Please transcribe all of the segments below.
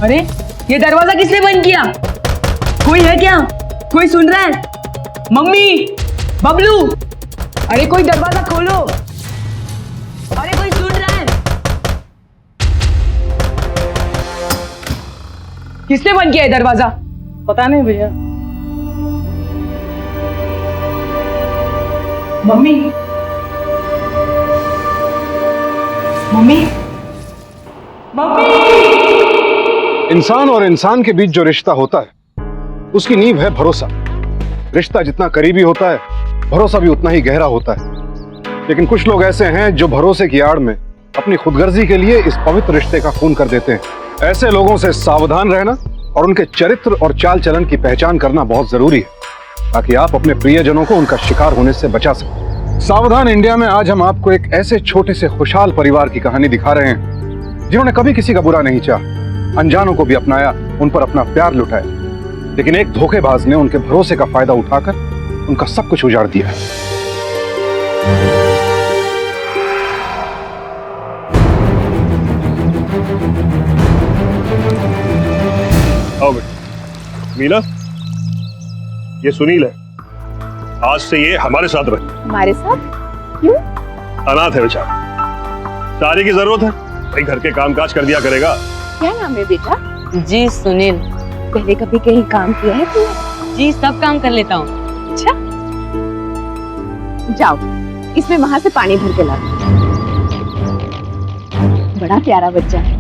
अरे ये दरवाजा किसने बंद किया? कोई है क्या? कोई सुन रहा है? मम्मी, बबलू, अरे कोई दरवाजा खोलो। अरे कोई सुन रहा है? किसने बंद किया है दरवाजा? पता नहीं भैया। Mummy, mummy, mummy. इंसान और इंसान के बीच जो रिश्ता होता है उसकी नींव है भरोसा। रिश्ता जितना करीबी होता है भरोसा भी उतना ही गहरा होता है। लेकिन कुछ लोग ऐसे हैं जो भरोसे की आड़ में अपनी खुदगर्जी के लिए इस पवित्र रिश्ते का खून कर देते हैं। ऐसे लोगों से सावधान रहना और उनके चरित्र और चाल चलन की पहचान करना बहुत जरूरी है ताकि आप अपने प्रियजनों को उनका शिकार होने से बचा सकें। सावधान इंडिया में आज हम आपको एक ऐसे छोटे से खुशहाल परिवार की कहानी दिखा रहे हैं जिन्होंने कभी किसी का बुरा नहीं चाहा, अनजानों को भी अपनाया, उन पर अपना प्यार लुटाया, लेकिन एक धोखेबाज ने उनके भरोसे का फायदा उठाकर उनका सब कुछ उजाड़ दिया। आओ बेटा। मीना, ये सुनील है। आज से ये हमारे साथ रहे। हमारे साथ? क्यों? अनाथ है बेचारा, सहारे की जरूरत है। भाई घर के कामकाज कर दिया करेगा। क्या नाम है बेटा? जी सुनील। पहले कभी कहीं काम किया है तूने? जी सब काम कर लेता हूँ। अच्छा, जाओ इसमें वहां से पानी भर के ला। बड़ा प्यारा बच्चा है।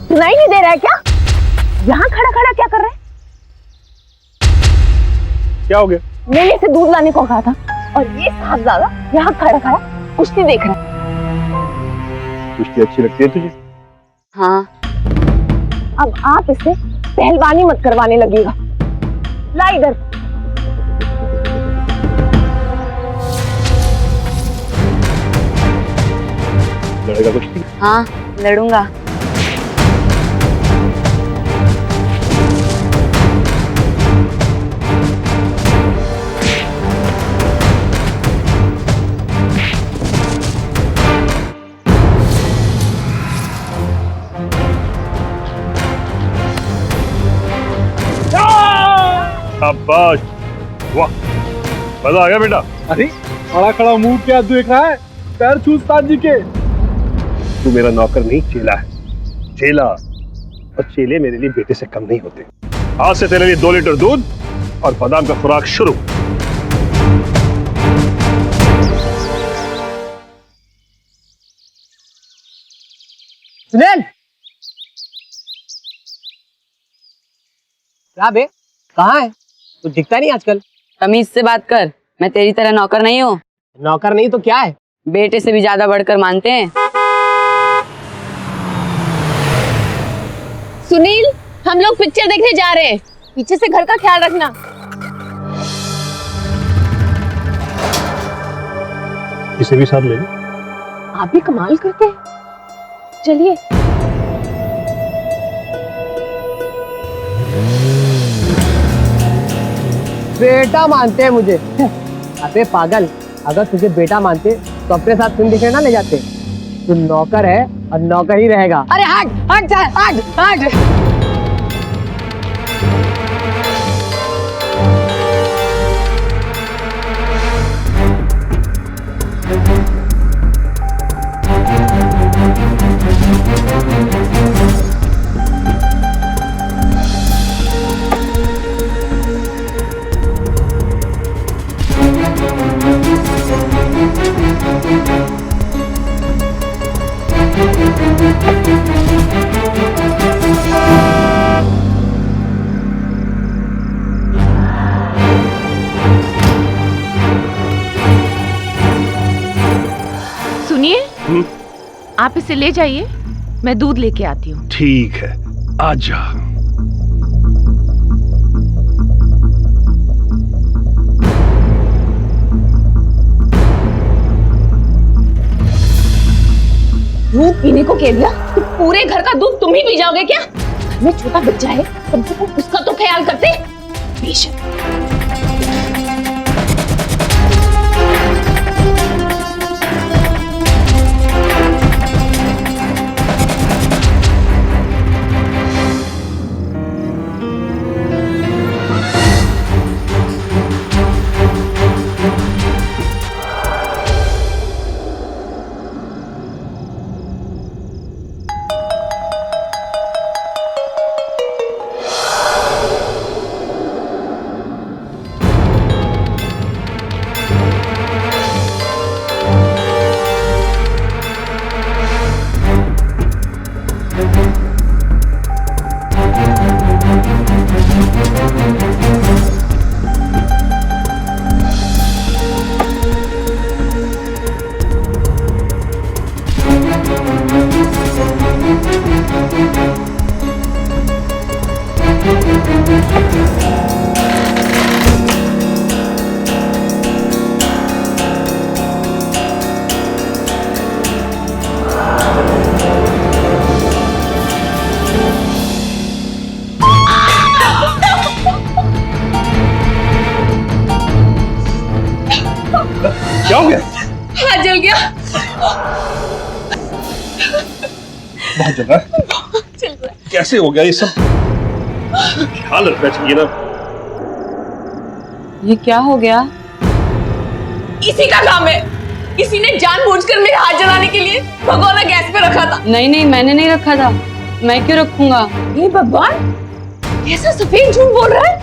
सुनाई नहीं दे रहा है क्या? यहाँ खड़ा खड़ा क्या कर रहे हैं? क्या हो गया? मैंने इसे दूध लाने को कहा था और ये साहबजादा यहाँ खड़ा खड़ा कुश्ती देख रहा है। कुश्ती अच्छी लगती है तुझे? हाँ। अब आप इससे पहलवानी मत करवाने लगेगा। ला इधर। लड़ेगा कुश्ती? हाँ लड़ूंगा। शाबाश, वाह, मजा आ गया बेटा। अरे खड़ा खड़ा मुंह क्या देख रहा है? पैर छू उस्ताद जी के। तू मेरा नौकर नहीं, चेला है। चेला और चेले मेरे लिए बेटे से कम नहीं होते। आज से तेरे लिए 2 लीटर दूध और बादाम का खुराक शुरू। सुनील, क्या बे, कहाँ है? तू दिखता नहीं आजकल। तमीज से बात कर, मैं तेरी तरह नौकर नहीं हूँ। नौकर नहीं तो क्या है? बेटे से भी ज्यादा बढ़कर मानते हैं। सुनील, हम लोग पिक्चर देखने जा रहे हैं। पीछे से घर का ख्याल रखना। इसे भी साथ ले लो। आप भी कमाल करते हैं। चलिए। बेटा मानते हैं मुझे। अबे पागल, अगर तुझे बेटा मानते तो अपने साथ फिल्म देखने ना ले जाते। तू नौकर है और नौकर ही रहेगा। अरे हट हट हट हट। आप इसे ले जाइए, मैं दूध लेके आती हूँ। ठीक है, आजा। दूध पीने को कह दिया तो पूरे घर का दूध तुम ही पी जाओगे क्या? घर में छोटा बच्चा है, कम से कम उसका तो ख्याल करते। बेशक। क्या हो गया? हाथ जल गया। बहुत जल रहा है। चल रहा है। कैसे हो गया ये सब? ख्याल रखना चाहिए ना। ये क्या हो गया? इसी का काम है। इसी ने जानबूझकर मेरे हाथ जलाने के लिए भगोना गैस पे रखा था। नहीं नहीं, मैंने नहीं रखा था। मैं क्यों रखूंगा? ये भगवान, कैसा सफेद झूठ बोल रहा है।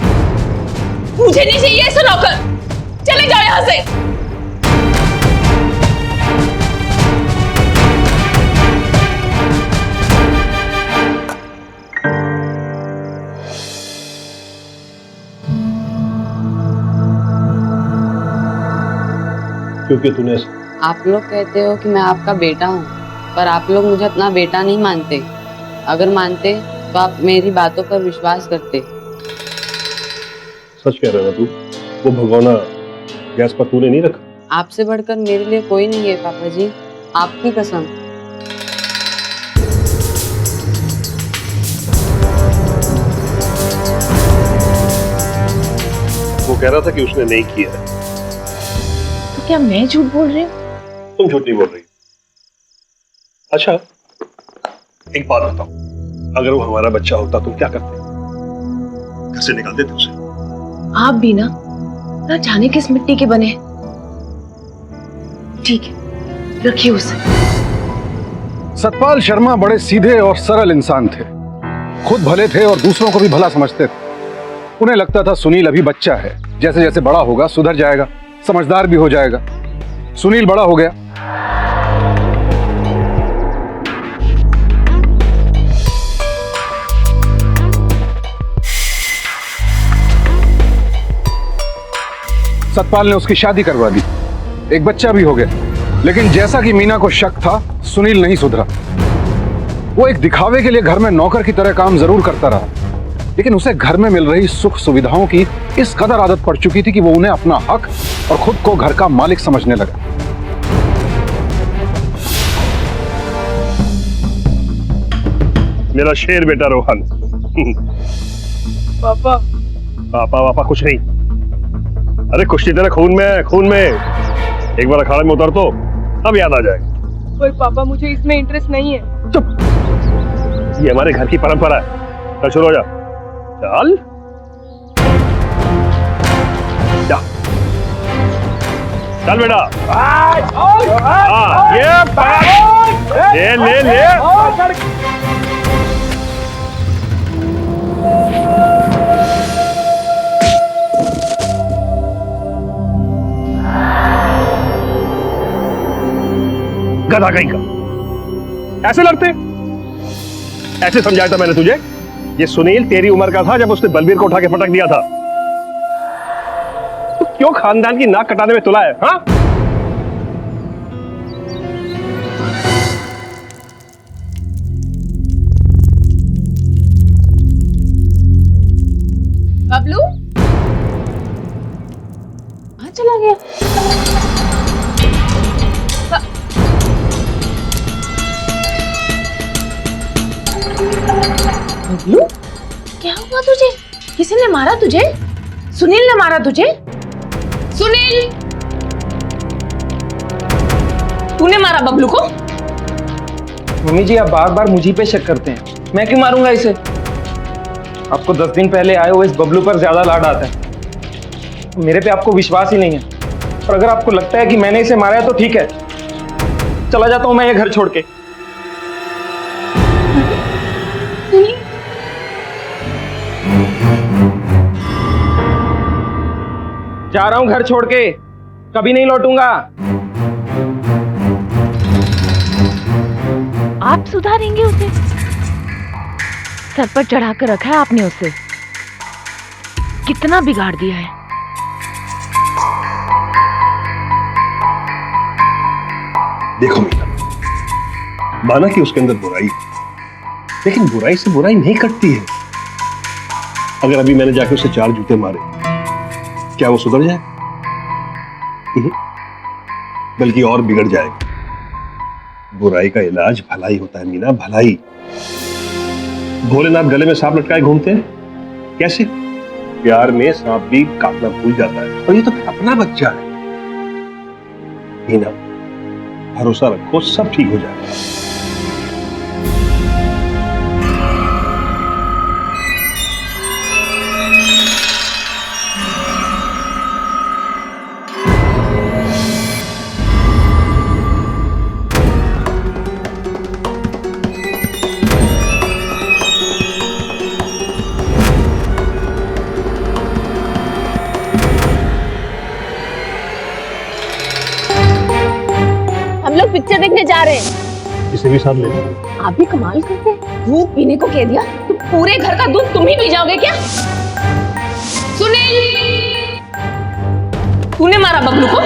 मुझे नहीं चाहिए ऐसा नौकर। चले जाओ यहाँ से। क्योंकि तूने आप लोग कहते हो कि मैं आपका बेटा हूँ, पर आप लोग मुझे अपना बेटा नहीं मानते। अगर मानते तो आप मेरी बातों पर विश्वास करते। सच कह रहा है ना तू? वो भगोना गैस पर तूने नहीं रखा? आपसे बढ़कर मेरे लिए कोई नहीं है पापा जी, आपकी कसम। वो कह रहा था कि उसने नहीं किया है। तो क्या मैं झूठ बोल रही हूँ? तुम झूठ नहीं बोल रही। अच्छा, एक बात बताओ, अगर वो हमारा बच्चा होता तो क्या करते? घर से निकाल देते उसे? आप भी ना जाने किस मिट्टी के बने। ठीक है, रखिए उसे। सतपाल शर्मा बड़े सीधे और सरल इंसान थे। खुद भले थे और दूसरों को भी भला समझते थे। उन्हें लगता था सुनील अभी बच्चा है, जैसे जैसे बड़ा होगा सुधर जाएगा, समझदार भी हो जाएगा। सुनील बड़ा हो गया। सतपाल ने उसकी शादी करवा दी, एक बच्चा भी हो गया। लेकिन जैसा कि मीना को शक था, सुनील नहीं सुधरा। वो एक दिखावे के लिए घर में नौकर की तरह काम जरूर करता रहा, लेकिन उसे घर में मिल रही सुख सुविधाओं की इस कदर आदत पड़ चुकी थी कि वो उन्हें अपना हक और खुद को घर का मालिक समझने लगा। मेरा शेर बेटा रोहन। पापा। पापा वापा कुछ नहीं। अरे कुश्ती तेरे खून में है, खून में। एक बार अखाड़े में उतर तो अब याद आ जाएगा। ओए पापा, मुझे इसमें इंटरेस्ट नहीं है। चुप, ये हमारे घर की परंपरा है। चल शुरू हो जा। चल जा, चल बेटा। ये ले ले। गधा कहीं का। ऐसे लड़ते? ऐसे समझाया था मैंने तुझे। ये सुनील तेरी उम्र का था जब उसने बलबीर को उठा के पटक दिया था। तो क्यों खानदान की नाक कटाने में तुला है? हाँ? बबलू कहाँ चला गया? बबलू, क्या हुआ तुझे? किसी ने मारा तुझे? सुनील ने मारा तुझे? सुनील, तूने मारा बबलू को? मम्मी जी आप बार बार मुझी पे शक करते हैं, मैं क्यों मारूंगा इसे? आपको 10 दिन पहले आए हुए इस बबलू पर ज्यादा लाड आता है। मेरे पे आपको विश्वास ही नहीं है, और अगर आपको लगता है कि मैंने इसे मारा है तो ठीक है, चला जाता हूं मैं ये घर छोड़ के। जा रहा हूं घर छोड़ के, कभी नहीं लौटूंगा। आप सुधारेंगे उसे? सर पर चढ़ा कर रखा है आपने उसे, कितना बिगाड़ दिया है। देखो मीना, माना कि उसके अंदर बुराई है, लेकिन बुराई से बुराई नहीं कटती है। अगर अभी मैंने जाकर उसे 4 जूते मारे, क्या वो सुधर जाए? बल्कि और बिगड़ जाएगा। बुराई का इलाज भलाई होता है मीना, भलाई। भोलेनाथ गले में सांप लटकाए घूमते हैं, कैसे? प्यार में सांप भी काटना भूल जाता है, और ये तो अपना बच्चा है। मीना, भरोसा रखो, सब ठीक हो जाएगा। लोग पिक्चर देखने जा रहे हैं। इसे भी साथ ले लो। आप भी कमाल करते हैं, दूध पीने को कह दिया तो पूरे घर का दूध तुम ही पी जाओगे क्या? सुनील, तूने मारा बबलू को?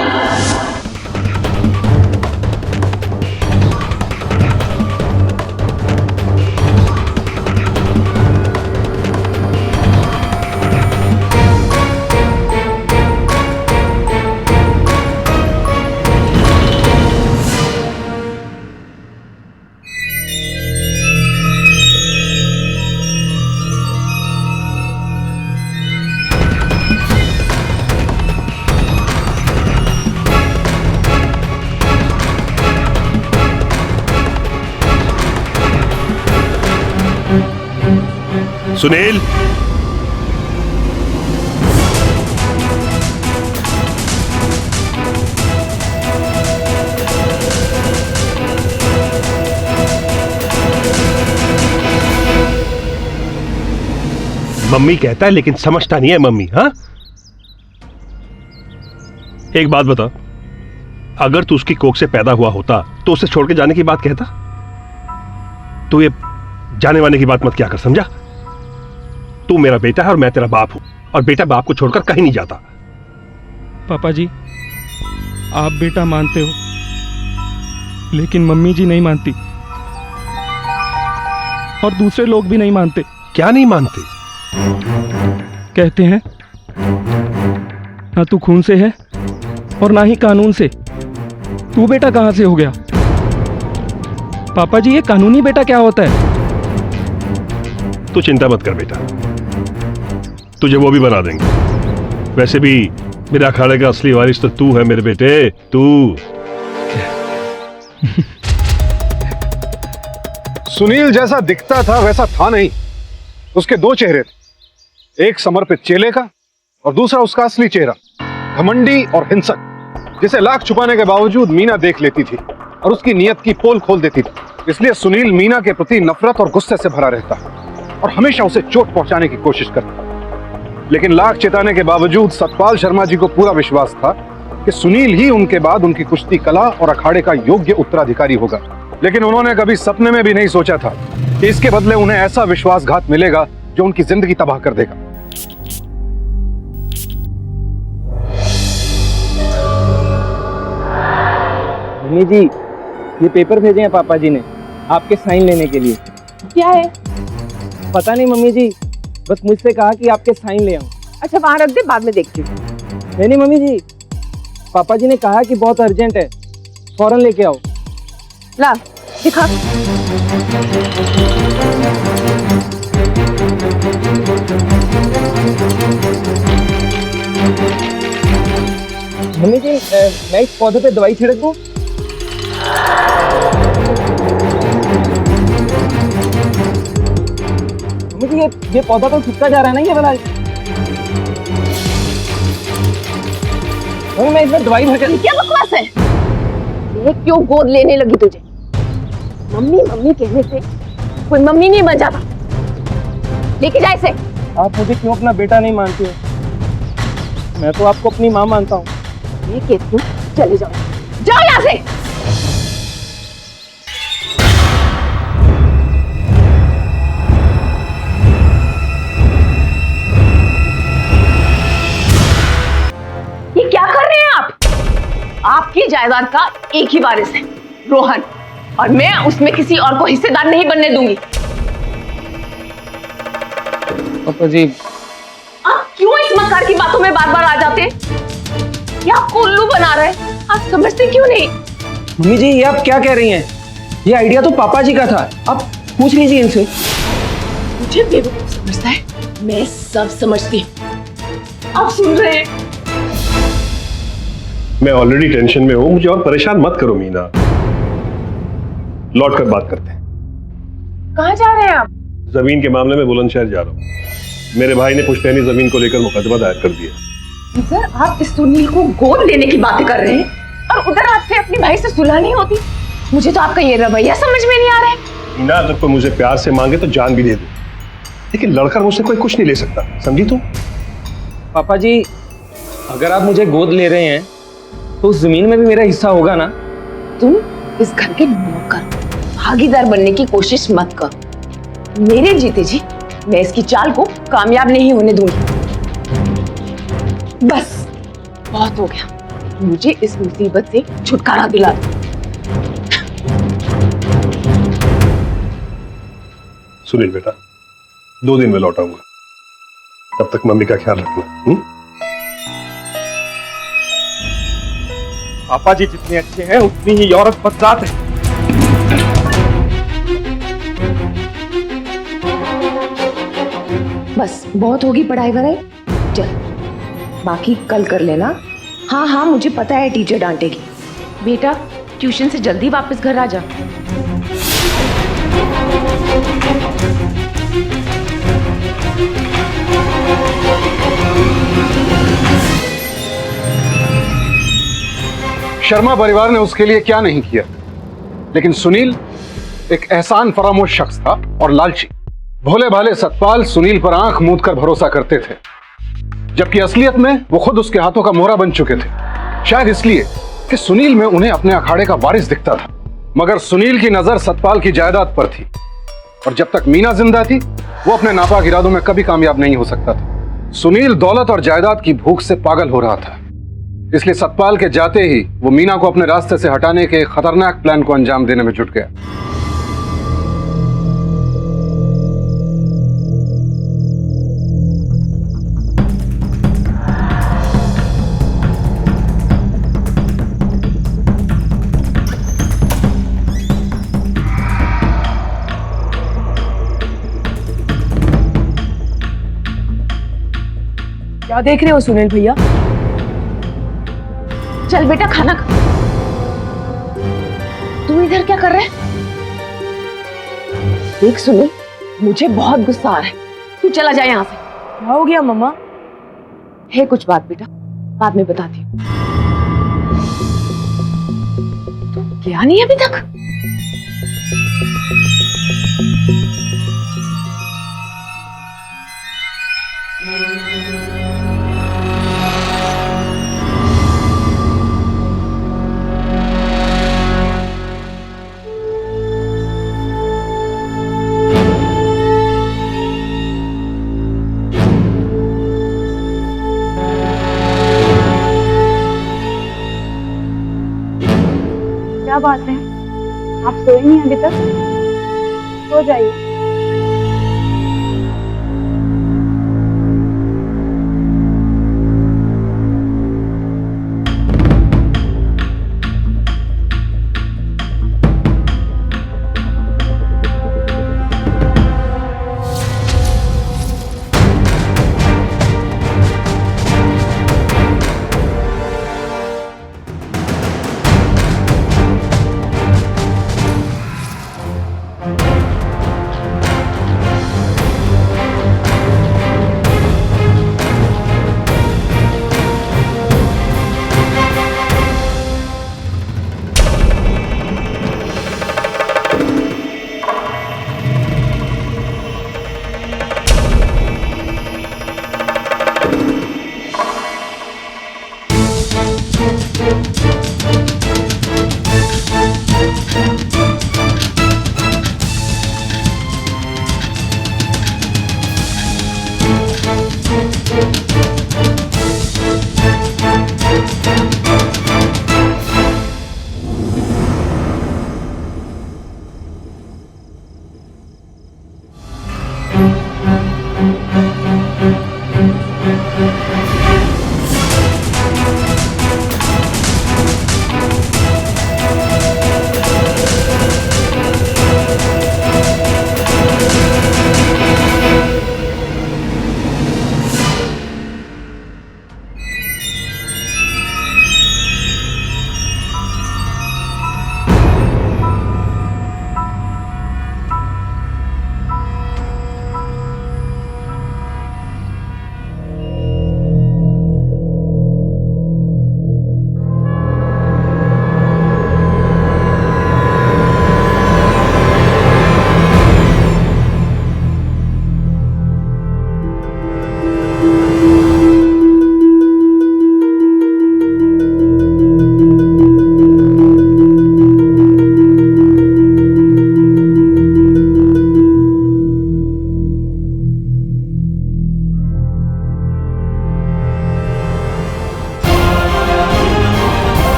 सुनील, मम्मी कहता है लेकिन समझता नहीं है मम्मी। हाँ, एक बात बता, अगर तू उसकी कोख से पैदा हुआ होता तो उसे छोड़ के जाने की बात कहता? तू ये जाने वाने की बात मत क्या कर, समझा? तू मेरा बेटा है और मैं तेरा बाप हूं, और बेटा बाप को छोड़कर कहीं नहीं जाता। पापा जी आप बेटा मानते हो, लेकिन मम्मी जी नहीं मानती, और दूसरे लोग भी नहीं मानते। क्या नहीं मानते? कहते हैं ना तू खून से है और ना ही कानून से, तू बेटा कहां से हो गया? पापा जी ये कानूनी बेटा क्या होता है? तू चिंता मत कर बेटा, तुझे वो भी बना देंगे। वैसे भी मेरे अखाड़े का असली वारिस तो तू है मेरे बेटे, तू। सुनील जैसा दिखता था वैसा था नहीं। उसके 2 चेहरे थे, एक समर्पित चेले का और दूसरा उसका असली चेहरा, घमंडी और हिंसक, जिसे लाख छुपाने के बावजूद मीना देख लेती थी और उसकी नीयत की पोल खोल देती थी। इसलिए सुनील मीना के प्रति नफरत और गुस्से से भरा रहता और हमेशा उसे चोट पहुंचाने की कोशिश करता। लेकिन लाख चिताने के बावजूद सतपाल शर्मा जी को पूरा विश्वास था कि सुनील ही उनके बाद उनकी कुश्ती कला और अखाड़े का योग्य उत्तराधिकारी होगा। लेकिन उन्होंने कभी सपने में भी नहीं सोचा था कि इसके बदले उन्हें ऐसा विश्वासघात मिलेगा जो उनकी जिंदगी तबाह कर देगा। मम्मी जी ये पेपर भेजे हैं पापा जी ने आपके साइन लेने के लिए। क्या है? पता नहीं मम्मी जी, बस मुझसे कहा कि आपके साइन ले आऊं। अच्छा वहां रख दे, बाद में देखती हूँ। नहीं मम्मी जी, पापा जी ने कहा कि बहुत अर्जेंट है, फौरन लेके आओ। ला दिखा। मम्मी जी मैं इस पौधे पे दवाई छिड़क दूं? मम्मी जी ये पौधा तो सूखता जा रहा है ना ये वाला। मम्मी मैं इसमें दवाई भर के। क्या बकवास है? ये क्यों गोद लेने लगी तुझे? मम्मी मम्मी कहने से कोई मम्मी नहीं बन जाता। लेके जा इसे। आप मुझे क्यों अपना बेटा नहीं मानती हो? मैं तो आपको अपनी माँ मानता हूँ। ये कहती हूँ चले जाओ, जाओ यहाँ से। ये क्या कर रहे हैं आप? आपकी जायदाद का एक ही वारिस है, रोहन, और मैं उसमें किसी और को हिस्सेदार नहीं बनने दूंगी। पापा जी आप क्यों इस मक्कार की बातों में बार बार आ जाते हैं? ये आपको उल्लू बना रहा है, आप समझते क्यों नहीं? मम्मी जी ये आप क्या कह रही हैं? ये आइडिया तो पापा जी का था, आप पूछ लीजिए इनसे। मुझे बेवकूफ समझता है? मैं सब समझती हूँ। आप सुन रहे हैं? मैं ऑलरेडी टेंशन में हूं, मुझे और परेशान मत करो मीना। लौट कर बात करते हैं। कहाँ जा रहे हैं आप? जमीन के मामले में बुलंदशहर जा रहा हूं। मेरे भाई ने पुश्तैनी जमीन को लेकर मुकदमा दायर कर दिया। इधर आप इस सुनील को गोद लेने की बातें कर रहे हैं और उधर आपसे अपने भाई से सुलह नहीं होती। मुझे तो आपका ये रवैया समझ में नहीं आ रहा है। मीना अगर कोई मुझे प्यार से मांगे तो जान भी दे दे, लेकिन लड़कर मुझसे कोई कुछ नहीं ले सकता, समझी तुम? पापा जी अगर आप मुझे गोद ले रहे हैं तो उस जमीन में भी मेरा हिस्सा होगा ना? तुम इस घर के नौकर, भागीदार बनने की कोशिश मत करो। मेरे जीते जी मैं इसकी चाल को कामयाब नहीं होने दूंगी। बस बहुत हो गया, मुझे इस मुसीबत से छुटकारा दिला दो। सुनील बेटा, 2 दिन में लौट आऊंगा, तब तक मम्मी का ख्याल रखना। पापा जी जितने अच्छे हैं उतनी ही औरत बदजात है। बस बहुत होगी पढ़ाई वढ़ाई, चल बाकी कल कर लेना। हाँ हाँ मुझे पता है टीचर डांटेगी। बेटा ट्यूशन से जल्दी वापस घर आ जा। शर्मा परिवार ने उसके लिए क्या नहीं किया, लेकिन सुनील एक एहसान फरामोश शख्स था और लालची। भोले भाले सतपाल सुनील पर आंख मूंद कर भरोसा करते थे, जबकि असलियत में वो खुद उसके हाथों का मोहरा बन चुके थे। शायद इसलिए कि सुनील में उन्हें अपने अखाड़े का वारिस दिखता था, मगर सुनील की नजर सतपाल की जायदाद पर थी, और जब तक मीना जिंदा थी वो अपने नापाक इरादों में कभी कामयाब नहीं हो सकता था। सुनील दौलत और जायदाद की भूख से पागल हो रहा था, इसलिए सतपाल के जाते ही वो मीना को अपने रास्ते से हटाने के खतरनाक प्लान को अंजाम देने में जुट गया। क्या देख रहे हो सुनील भैया? चल बेटा खाना खा। तू इधर क्या कर रहा है? देख सुनील, मुझे बहुत गुस्सा आ रहा है, तू चला जा यहाँ से। क्या हो गया मम्मा? है कुछ बात बेटा, बाद में बताती हूँ। तू गया नहीं अभी तक? क्या बात है, आप सोए नहीं अभी तक? सो जाइए।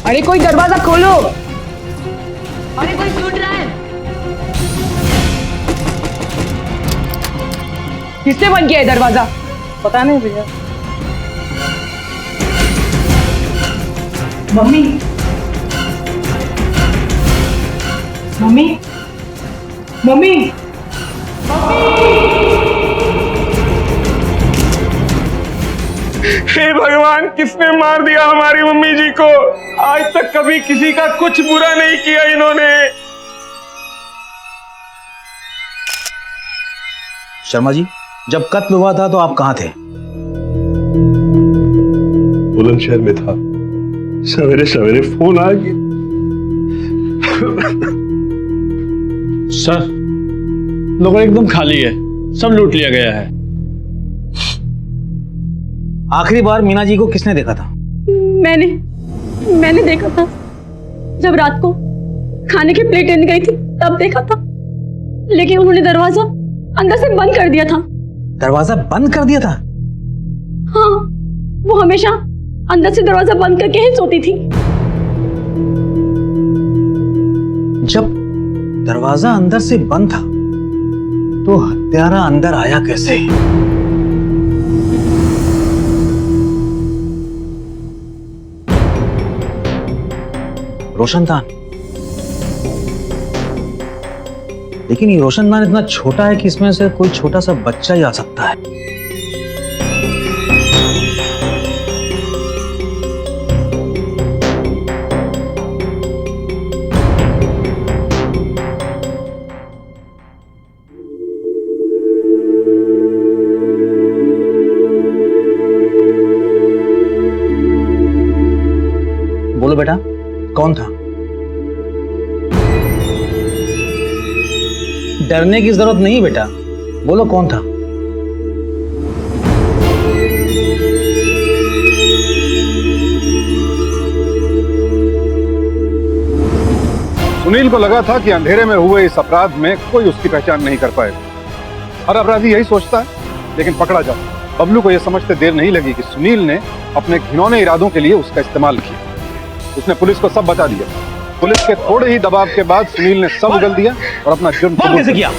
अरे कोई दरवाजा खोलो। अरे कोई सुन रहा है? किसने बंद किया है दरवाजा? पता नहीं भैया। मम्मी, मम्मी, मम्मी, हे भगवान, किसने मार दिया हमारी मम्मी जी को? आज तक कभी किसी का कुछ बुरा नहीं किया इन्होंने। शर्मा जी, जब कत्ल हुआ था तो आप कहाँ थे? बुलंदशहर में था। सवेरे सवेरे फोन आ गया। सर, लोग एकदम खाली है, सब लूट लिया गया है। आखिरी बार मीना जी को किसने देखा था? मैंने देखा था जब रात को खाने की प्लेट लेने गई थी, तब देखा था। लेकिन उन्होंने दरवाजा अंदर से बंद कर दिया था। दरवाजा बंद कर दिया था? हाँ, वो हमेशा अंदर से दरवाजा बंद करके ही सोती थी। जब दरवाजा अंदर से बंद था तो हत्यारा अंदर आया कैसे? रोशनदान। लेकिन ये रोशनदान इतना छोटा है कि इसमें से कोई छोटा सा बच्चा ही आ सकता है। बोलो बेटा, कौन था? डरने की जरूरत नहीं बेटा, बोलो कौन था? सुनील को लगा था कि अंधेरे में हुए इस अपराध में कोई उसकी पहचान नहीं कर पाएगा। हर अपराधी यही सोचता है, लेकिन पकड़ा जाता। बबलू को यह समझते देर नहीं लगी कि सुनील ने अपने घिनौने इरादों के लिए उसका इस्तेमाल किया। उसने पुलिस को सब बता दिया। पुलिस के थोड़े ही दबाव के बाद सुनील ने सब उगल दिया और अपना जुर्म कैसे किया?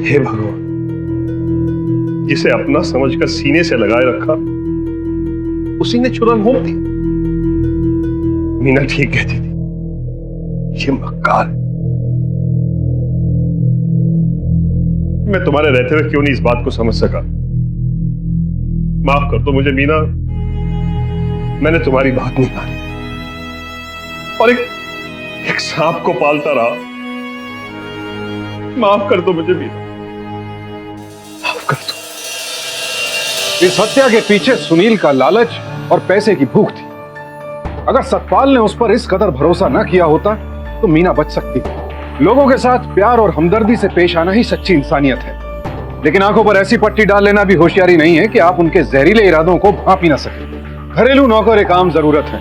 हे भगवान, जिसे अपना समझकर सीने से लगाए रखा, उसी ने चुरा घोंप दिया। मीना ठीक कहती थी, ये मक्कार है। मैं तुम्हारे रहते हुए क्यों नहीं इस बात को समझ सका? माफ कर दो मुझे मीना, मैंने तुम्हारी बात नहीं मानी और एक सांप को पालता रहा। माफ कर दो मुझे मीना, माफ कर दो। इस हत्या के पीछे सुनील का लालच और पैसे की भूख थी। अगर सतपाल ने उस पर इस कदर भरोसा न किया होता तो मीना बच सकती थी। लोगों के साथ प्यार और हमदर्दी से पेश आना ही सच्ची इंसानियत है। लेकिन आंखों पर ऐसी पट्टी डाल लेना भी होशियारी नहीं है कि आप उनके जहरीले इरादों को भांप ही ना सके। घरेलू नौकर एक आम जरूरत है,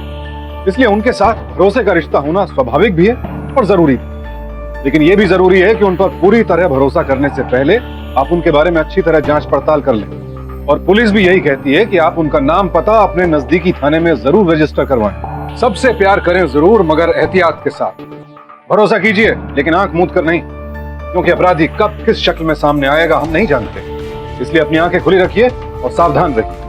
इसलिए उनके साथ भरोसे का रिश्ता होना स्वाभाविक भी है और जरूरी भी। लेकिन यह भी जरूरी है कि उन पर पूरी तरह भरोसा करने से पहले आप उनके बारे में अच्छी तरह जांच पड़ताल कर लें। और पुलिस भी यही कहती है कि आप उनका नाम पता अपने नजदीकी थाने में जरूर रजिस्टर करवाएं। सबसे प्यार करें जरूर, मगर एहतियात के साथ। भरोसा कीजिए, लेकिन आंख मूंद कर नहीं। क्योंकि अपराधी कब किस शक्ल में सामने आएगा हम नहीं जानते। इसलिए अपनी आंखें खुली रखिए और सावधान रहिए।